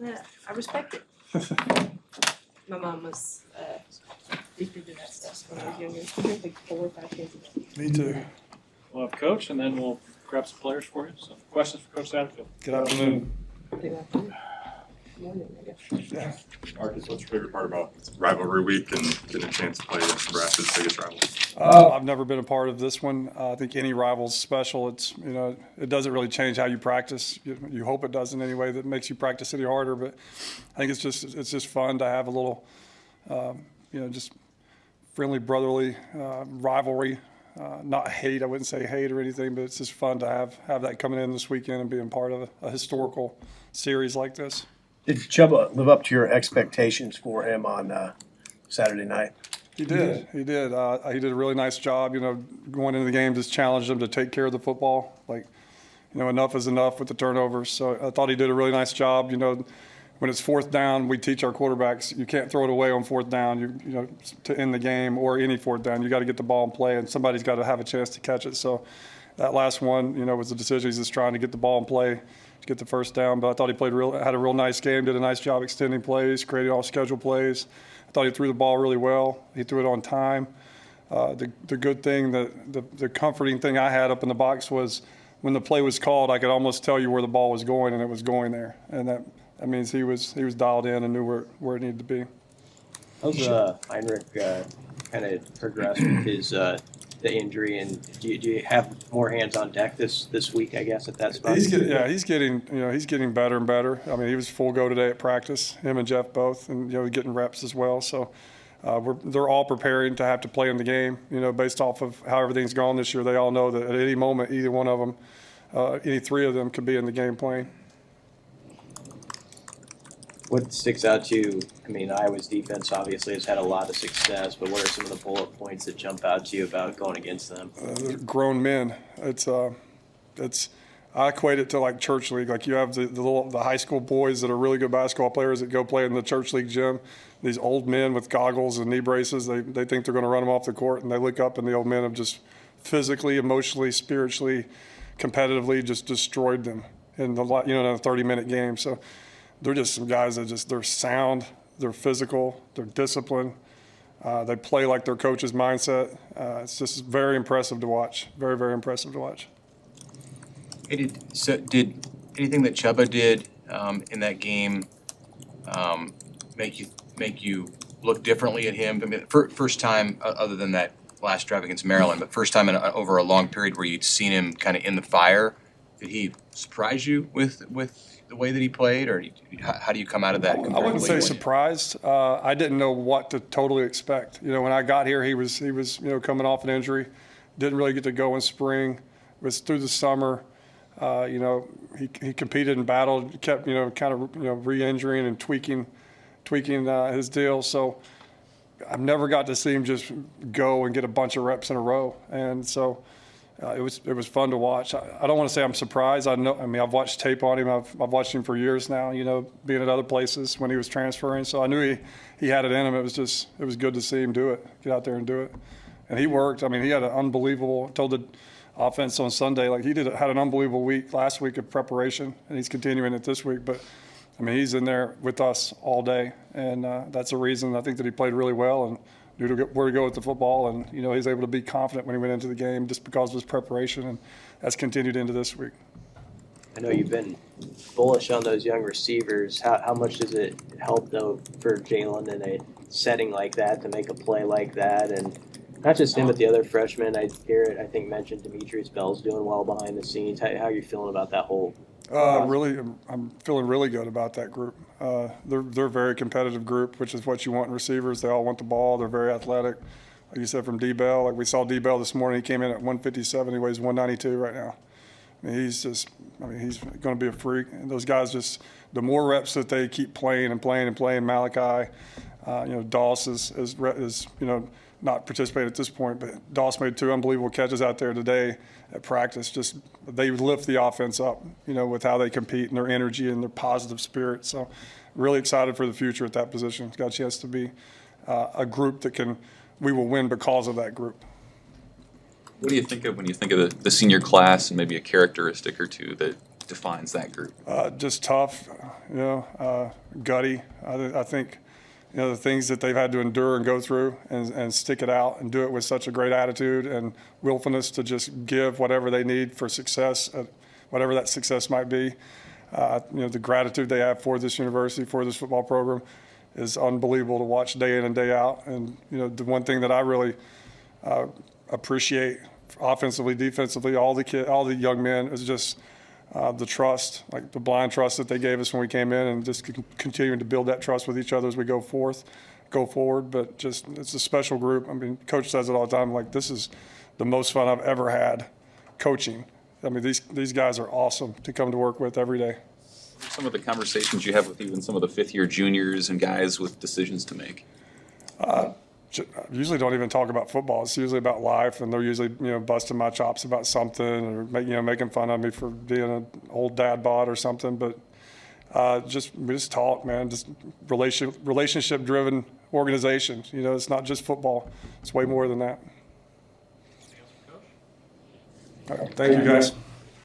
I respect it. My mom was deep into that stuff when I was younger. I think like 4 or 5 kids ago. Me too. We'll have Coach, and then we'll grab some players for you. So, questions for Coach Satterfield? Good afternoon. Good afternoon. Morning, I guess. Marcus, what's your favorite part about rivalry week and getting a chance to play against Nebraska's biggest rival? I've never been a part of this one. I think any rival's special. It's it doesn't really change how you practice. You hope it doesn't anyway. That makes you practice any harder. But I think it's just fun to have a little just friendly brotherly rivalry. Not hate. I wouldn't say hate or anything, but it's just fun to have that coming in this weekend and being part of a historical series like this. Did Chubba live up to your expectations for him on Saturday night? He did. He did. He did a really nice job. Going into the game, just challenged him to take care of the football. Enough is enough with the turnovers. So I thought he did a really nice job. When it's fourth down, we teach our quarterbacks you can't throw it away on fourth down. To end the game or any fourth down, you got to get the ball in play, and somebody's got to have a chance to catch it. So that last one, was a decision. He's just trying to get the ball in play to get the first down. But I thought he had a real nice game. Did a nice job extending plays, creating all scheduled plays. I thought he threw the ball really well. He threw it on time. The good thing, the comforting thing I had up in the box was when the play was called, I could almost tell you where the ball was going, and it was going there. And that means he was dialed in and knew where it needed to be. How's Heinrich kind of progressed with his the injury, and do you have more hands on deck this week? I guess at that spot. He's getting better and better. I mean, he was full go today at practice. Him and Jeff both, and getting reps as well. So they're all preparing to have to play in the game. Based off of how everything's gone this year, they all know that at any moment, either one of them, any three of them, could be in the game playing. What sticks out to you? I mean, Iowa's defense obviously has had a lot of success, but what are some of the bullet points that jump out to you about going against them? They're grown men. I equate it to like church league. Like you have the high school boys that are really good basketball players that go play in the church league gym. These old men with goggles and knee braces, they think they're going to run them off the court, and they look up and the old men have just physically, emotionally, spiritually, competitively just destroyed them in the in a 30-minute game. So they're just some guys that they're sound, they're physical, they're disciplined. They play like their coach's mindset. It's just very impressive to watch. Very, very impressive to watch. Hey, did anything that Chubba did in that game make you look differently at him? I mean, first time, other than that last drive against Maryland, but first time over a long period where you'd seen him kind of in the fire. Did he surprise you with the way that he played, or how do you come out of that? I wouldn't say surprised. I didn't know what to totally expect. When I got here, he was coming off an injury, didn't really get to go in spring. It was through the summer. He competed and battled, kept kind of re-injuring and tweaking his deal. So I've never got to see him just go and get a bunch of reps in a row, and so. It was fun to watch. I don't want to say I'm surprised. I've watched tape on him. I've watched him for years now. Being at other places when he was transferring. So I knew he had it in him. It was good to see him do it. Get out there and do it. And he worked. I mean, he had an unbelievable. I told the offense on Sunday had an unbelievable week last week of preparation, and he's continuing it this week. But I mean, he's in there with us all day, and that's a reason I think that he played really well and knew where to go with the football, and he's able to be confident when he went into the game just because of his preparation, and that's continued into this week. I know you've been bullish on those young receivers. How much does it help though for Jalen in a setting like that to make a play like that, and not just him but the other freshmen? I hear it. I think mentioned Demetrius Bell's doing well behind the scenes. How are you feeling about that whole? I'm feeling really good about that group. They're a very competitive group, which is what you want in receivers. They all want the ball. They're very athletic. Like you said, from D-Bell, like we saw D-Bell this morning, he came in at 157. He weighs 192 right now. I mean, he's going to be a freak. And those guys the more reps that they keep playing and playing and playing, Malachi, Doss is not participating at this point, but Doss made 2 unbelievable catches out there today at practice. They lift the offense up, with how they compete and their energy and their positive spirit. So really excited for the future at that position. It's got a chance to be a group that we will win because of that group. What do you think of when you think of the senior class and maybe a characteristic or two that defines that group? Just tough, gutty. I think, the things that they've had to endure and go through and stick it out and do it with such a great attitude and willfulness to just give whatever they need for success, whatever that success might be. The gratitude they have for this university, for this football program is unbelievable to watch day in and day out. And, the one thing that I really appreciate offensively, defensively, all the young men is just the trust, like the blind trust that they gave us when we came in, and just continuing to build that trust with each other as we go forward. But just, it's a special group. I mean, Coach says it all the time, like, this is the most fun I've ever had coaching. I mean, these guys are awesome to come to work with every day. Some of the conversations you have with even some of the fifth-year juniors and guys with decisions to make? Usually don't even talk about football. It's usually about life, and they're usually, busting my chops about something, or making fun of me for being an old dad bod or something. But we just talk, man. Just relationship-driven organization. It's not just football. It's way more than that. All right, thank you, guys.